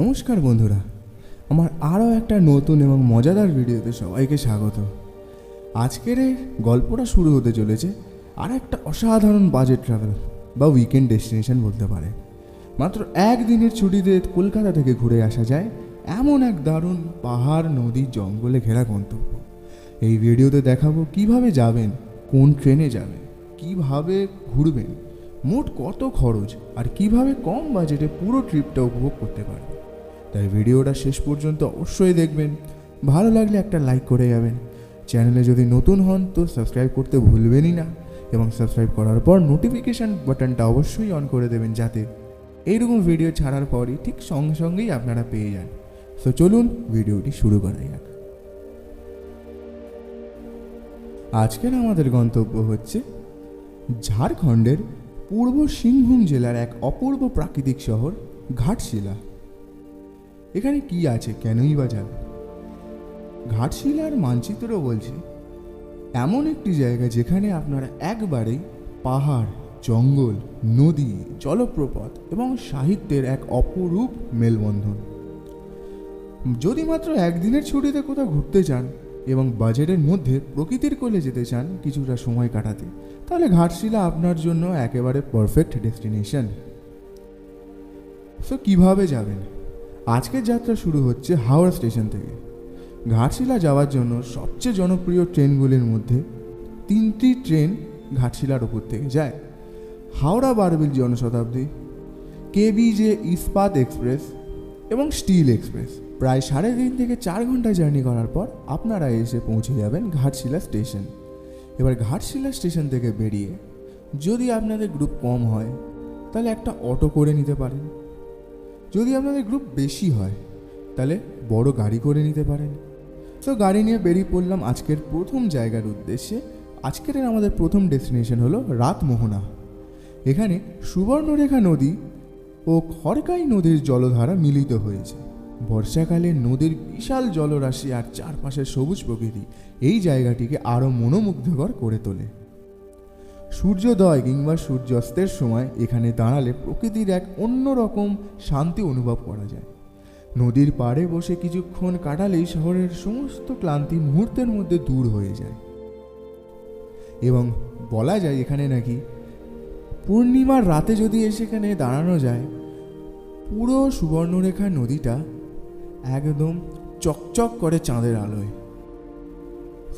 নমস্কার বন্ধুরা, আমার আরও একটা নতুন এবং মজাদার ভিডিওতে সবাইকে স্বাগত। আজকের এই গল্পটা শুরু হতে চলেছে আর একটা অসাধারণ বাজেট ট্রাভেল বা উইকেন্ড ডেস্টিনেশন বলতে পারে। মাত্র একদিনের ছুটিতে কলকাতা থেকে ঘুরে আসা যায় এমন এক দারুণ পাহাড়, নদী, জঙ্গলে ঘেরা গন্তব্য। এই ভিডিওতে দেখাবো কিভাবে যাবেন, কোন ট্রেনে যাবেন, কিভাবে ঘুরবেন, মোট কত খরচ আর কিভাবে কম বাজেটে পুরো ট্রিপটা উপভোগ করতে পারেন। তাই ভিডিওটা শেষ পর্যন্ত অবশ্যই দেখবেন। ভালো লাগলে একটা লাইক করে যাবেন। চ্যানেলে যদি নতুন হন তো সাবস্ক্রাইব করতে ভুলবেনই না, এবং সাবস্ক্রাইব করার পর নোটিফিকেশান বাটনটা অবশ্যই অন করে দেবেন, যাতে এইরকম ভিডিও ছাড়ার পরই ঠিক সঙ্গে সঙ্গেই আপনারা পেয়ে যান। তো চলুন ভিডিওটি শুরু করা যাক। আজকের আমাদের গন্তব্য হচ্ছে ঝাড়খণ্ডের পূর্ব সিংভূম জেলার এক অপূর্ব প্রাকৃতিক শহর ঘাটশিলা। এখানে কি আছে, কেনই বা যাবে? ঘাটশিলার মানচিত্র বলছে এমন একটি জায়গা যেখানে আপনারা একবারেই পাহাড়, জঙ্গল, নদী, জলপ্রপাত এবং সাহিত্যের এক অপরূপ মেলবন্ধন। যদি মাত্র একদিনের ছুটিতে কোথাও ঘুরতে চান এবং বাজেটের মধ্যে প্রকৃতির কোলে যেতে চান কিছুটা সময় কাটাতে, তাহলে ঘাটশিলা আপনার জন্য একেবারে পারফেক্ট ডেস্টিনেশন। সো কীভাবে যাবেন? আজকের যাত্রা শুরু হচ্ছে হাওড়া স্টেশন থেকে। ঘাটশিলা যাওয়ার জন্য সবচেয়ে জনপ্রিয় ট্রেনগুলির মধ্যে 3টি ট্রেন ঘাটশিলার ওপর থেকে যায়: হাওড়া বারবিল জনশতাব্দী, কেবিজে ইস্পাত এক্সপ্রেস এবং স্টিল এক্সপ্রেস। প্রায় 3.5 থেকে 4 ঘন্টা জার্নি করার পর আপনারা এসে পৌঁছে যাবেন ঘাটশিলা স্টেশন। এবার ঘাটশিলা স্টেশন থেকে বেরিয়ে যদি আপনাদের গ্রুপ কম হয় তাহলে একটা অটো করে নিতে পারেন। যদি আপনাদের গ্রুপ বেশি হয় তাহলে বড় গাড়ি করে নিতে পারেন। তো গাড়ি নিয়ে বেরিয়ে পড়লাম আজকের প্রথম জায়গার উদ্দেশ্যে। আজকের আমাদের প্রথম ডেস্টিনেশন হলো রাতমোহনা। এখানে সুবর্ণরেখা নদী ও খড়কাই নদীর জলধারা মিলিত হয়েছে। বর্ষাকালে নদীর বিশাল জলরাশি আর চারপাশের সবুজ প্রকৃতি এই জায়গাটিকে আরও মনোমুগ্ধকর করে তোলে। সূর্যোদয় কিংবা সূর্যাস্তের সময় এখানে দাঁড়ালে প্রকৃতির এক অন্যরকম শান্তি অনুভব করা যায়। নদীর পাড়ে বসে কিছুক্ষণ কাটালেই শহরের সমস্ত ক্লান্তি মুহূর্তের মধ্যে দূর হয়ে যায়। এবং বলা যায় এখানে নাকি পূর্ণিমার রাতে যদি সেখানে দাঁড়ানো যায়, পুরো সুবর্ণরেখা নদীটা একদম চকচক করে চাঁদের আলোয়।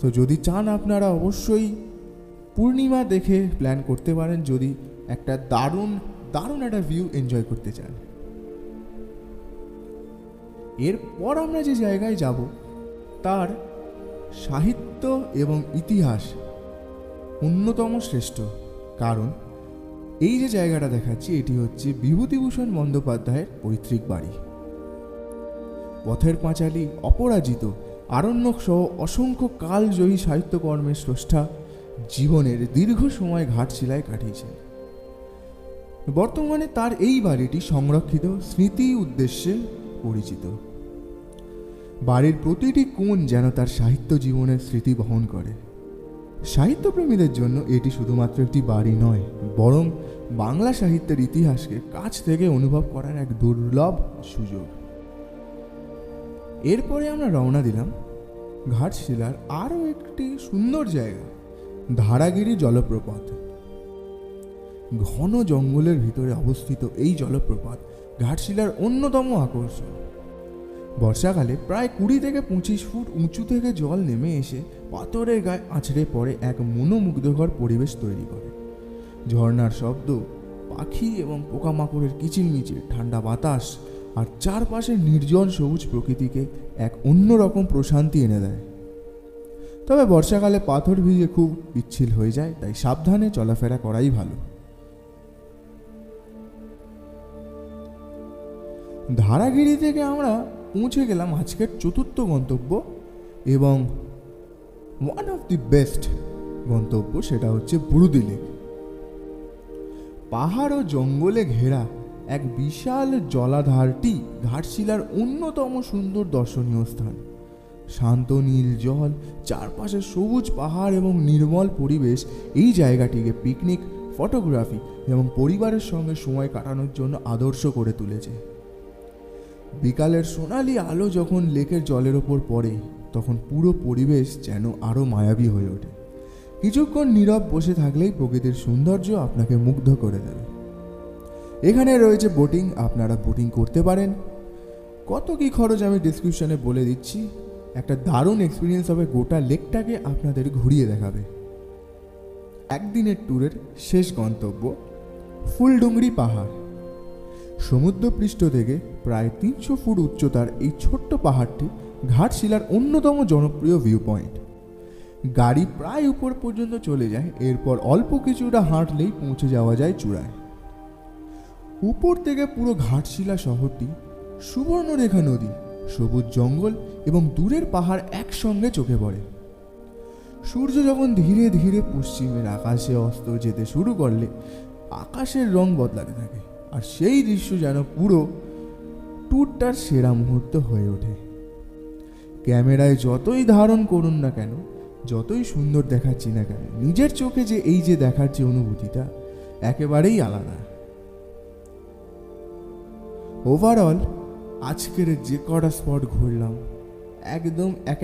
তো যদি চান আপনারা অবশ্যই পূর্ণিমা দেখে প্ল্যান করতে পারেন, যদি একটা দারুণ একটা ভিউ এনজয় করতে চান। এরপর আমরা যে জায়গায় যাব তার সাহিত্য এবং ইতিহাস অন্যতম শ্রেষ্ঠ। কারণ এই যে জায়গাটা দেখাচ্ছি এটি হচ্ছে বিভূতিভূষণ বন্দ্যোপাধ্যায়ের পৈতৃক বাড়ি। পথের পাঁচালী, অপরাজিত, আরণ্যক সহ অসংখ্য কালজয়ী সাহিত্যকর্মের স্রষ্টা জীবনের দীর্ঘ সময় ঘাটশিলায় কাটিয়েছেন। বর্তমানে তার এই বাড়িটি সংরক্ষিত স্মৃতি উদ্দেশ্যে পরিচিত। বাড়ির প্রতিটি কোণ যেন তার সাহিত্য জীবনের স্মৃতি বহন করে। সাহিত্যপ্রেমীদের জন্য এটি শুধুমাত্র একটি বাড়ি নয়, বরং বাংলা সাহিত্যের ইতিহাসকে কাছ থেকে অনুভব করার এক দুর্লভ সুযোগ। এরপরে আমরা রওনা দিলাম ঘাটশিলার আরও একটি সুন্দর জায়গা, ধারাগিরি জলপ্রপাত। ঘন জঙ্গলের ভিতরে অবস্থিত এই জলপ্রপাত ঘাটশিলার অন্যতম আকর্ষণ। বর্ষাকালে প্রায় 20 থেকে 25 ফুট উঁচু থেকে জল নেমে এসে পাথরের গায়ে আছড়ে পড়ে এক মনোমুগ্ধকর পরিবেশ তৈরি করে। ঝর্ণার শব্দ, পাখি এবং পোকামাকড়ের কিচিরমিচির, ঠান্ডা বাতাস আর চারপাশের নির্জন সবুজ প্রকৃতিকে এক অন্যরকম প্রশান্তি এনে দেয়। তবে বর্ষাকালে পাথর ভিজে খুব পিচ্ছিল হয়ে যায়, তাই সাবধানে চলাফেরা করাই ভালো। ধারাগিরি থেকে আমরা পৌঁছে গেলাম আজকের চতুর্থ গন্তব্য এবং ওয়ান অফ দি বেস্ট গন্তব্য, সেটা হচ্ছে বুরুদি লেক। পাহাড় ও জঙ্গলে ঘেরা এক বিশাল জলাধারটি ঘাটশিলার অন্যতম সুন্দর দর্শনীয় স্থান। শান্ত নীল জল, চারপাশে সবুজ পাহাড় এবং নির্মল পরিবেশ এই জায়গাটিকে পিকনিক, ফটোগ্রাফি এবং পরিবারের সঙ্গে সময় কাটানোর জন্য আদর্শ করে তুলেছে। বিকালের সোনালি আলো যখন লেকের জলের ওপর পড়ে তখন পুরো পরিবেশ যেন আরও মায়াবী হয়ে ওঠে। কিছুক্ষণ নীরব বসে থাকলেই প্রকৃতির সৌন্দর্য আপনাকে মুগ্ধ করে দেবে। এখানে রয়েছে বোটিং, আপনারা বোটিং করতে পারেন। কত কী খরচ আমি ডিসক্রিপশনে বলে দিচ্ছি। একটা দারুণ এক্সপিরিয়েন্স হবে, গোটা লেকটাকে আপনাদের ঘুরিয়ে দেখাবে। একদিনের ট্যুরের শেষ গন্তব্য ফুলডুংরি পাহাড়। সমুদ্রপৃষ্ঠ থেকে প্রায় 300 ফুট উচ্চতার এই ছোট্ট পাহাড়টি ঘাটশিলার অন্যতম জনপ্রিয় ভিউ পয়েন্ট। গাড়ি প্রায় উপর পর্যন্ত চলে যায়, এরপর অল্প কিছুটা হাঁটলেই পৌঁছে যাওয়া যায় চূড়ায়। উপর থেকে পুরো ঘাটশিলা শহরটি সুবর্ণরেখা নদী, সবুজ জঙ্গল এবং দূরের পাহাড় একসঙ্গে চোখে পড়ে। সূর্য যখন ধীরে ধীরে পশ্চিমের আকাশে অস্ত যেতে শুরু করলে আকাশের রং বদলাতে থাকে, আর সেই দৃশ্য যেন পুরো ট্যুরটার সেরা মুহূর্ত হয়ে ওঠে। ক্যামেরায় যতই ধারণ করুন না কেন, যতই সুন্দর দেখাচ্ছি না কেন, নিজের চোখে যে এই যে দেখার যে অনুভূতিটা একেবারেই আলাদা। ওভারঅল আজকের যে কটা স্পট ঘুরলাম একদম এক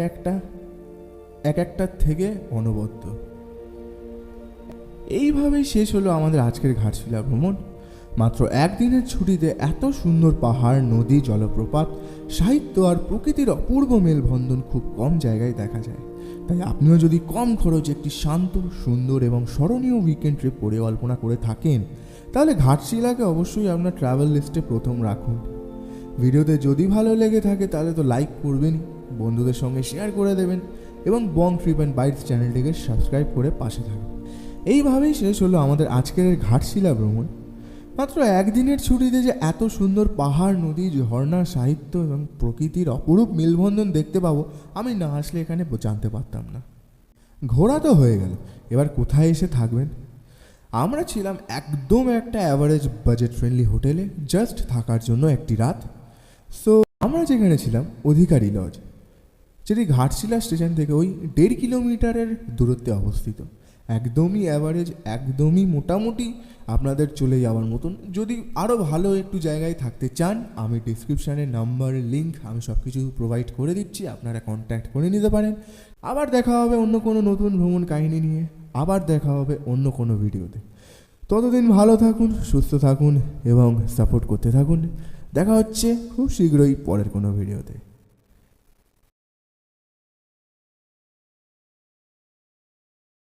একটার থেকে অনবদ্য। এইভাবেই শেষ হলো আমাদের আজকের ঘাটশিলা ভ্রমণ। মাত্র একদিনের ছুটিতে এত সুন্দর পাহাড়, নদী, জলপ্রপাত, সাহিত্য আর প্রকৃতির অপূর্ব মেলবন্ধন খুব কম জায়গায় দেখা যায়। তাই আপনিও যদি কম খরচে একটি শান্ত, সুন্দর এবং স্মরণীয় উইকেন্ড ট্রিপ পরিকল্পনা করে থাকেন, তাহলে ঘাটশিলাকে অবশ্যই আপনার ট্রাভেল লিস্টে প্রথম রাখুন। ভিডিওতে যদি ভালো লেগে থাকে তাহলে তো লাইক করবেনই, বন্ধুদের সঙ্গে শেয়ার করে দেবেন এবং বং ট্রিপ অ্যান্ড বাইটস চ্যানেলটিকে সাবস্ক্রাইব করে পাশে থাকুন। এইভাবেই শেষ হলো আমাদের আজকের ঘাটশিলা ভ্রমণ। মাত্র একদিনের ছুটিতে যে এত সুন্দর পাহাড়, নদী, ঝর্ণা, সাহিত্য এবং প্রকৃতির অপরূপ মেলবন্ধন দেখতে পাবো, আমি না আসলে এখানে জানতে পারতাম না। ঘোরা তো হয়ে গেল, এবার কোথায় এসে থাকবেন? আমরা ছিলাম একদম একটা অ্যাভারেজ বাজেট ফ্রেন্ডলি হোটেলে, জাস্ট থাকার জন্য একটি রাত। সো আমরা যেখানে ছিলাম অধিকারী লজ, যেটি ঘাটশিলা স্টেশন থেকে ওই 1.5 কিলোমিটারের দূরত্বে অবস্থিত। একদমই অ্যাভারেজ, একদমই মোটামুটি আপনাদের চলে যাওয়ার মতন। যদি আরও ভালো একটু জায়গায় থাকতে চান, আমি ডিসক্রিপশানে নাম্বারের লিঙ্ক আমি সব কিছু প্রোভাইড করে দিচ্ছি, আপনারা কন্ট্যাক্ট করে নিতে পারেন। আবার দেখা হবে অন্য কোনো নতুন ভ্রমণ কাহিনী নিয়ে, আবার দেখা হবে অন্য কোনো ভিডিওতে। ততদিন ভালো থাকুন, সুস্থ থাকুন এবং সাপোর্ট করতে থাকুন। দেখা হচ্ছে খুব শীঘ্রই পরের কোনো ভিডিওতে।